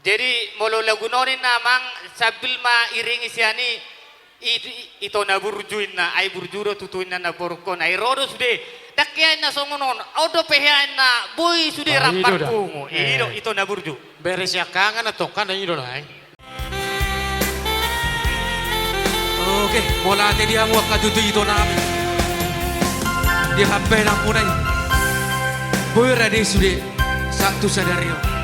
Jadi molo lagunonin namang sabil mairingi siani ito na burjuin na ay burjuro tutuin na naborkon ay rodo sude dakyan na songonon auto pehan na boy sude rapat pungo ito na burju beres ya kangen atau kan ini dong oke bola tadi dia muak katutu itu nabi dia HP lampunai boy ready sude satu sadario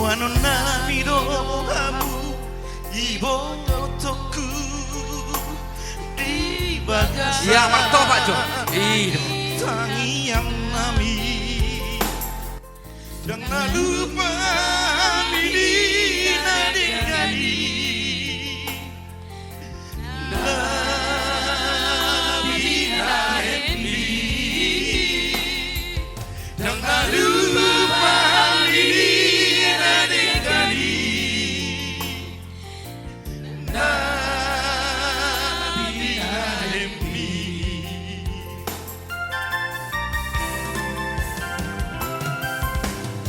Buano namido hamu ibo toku di bagasi ya martoba jo tangi yang nami jangan lupa ini nadi jangan lupa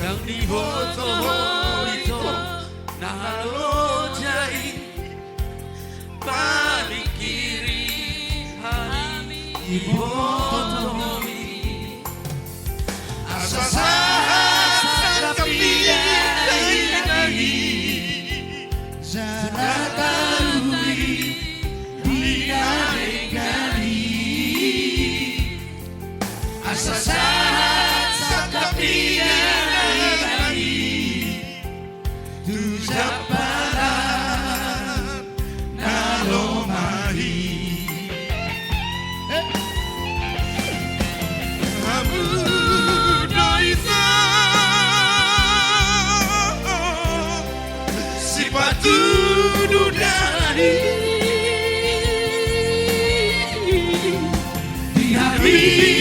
yang di foto itu nalo jai paling kiri hari di foto asa tapi lagi zaratarui gali asa tapi Tudo dari di hari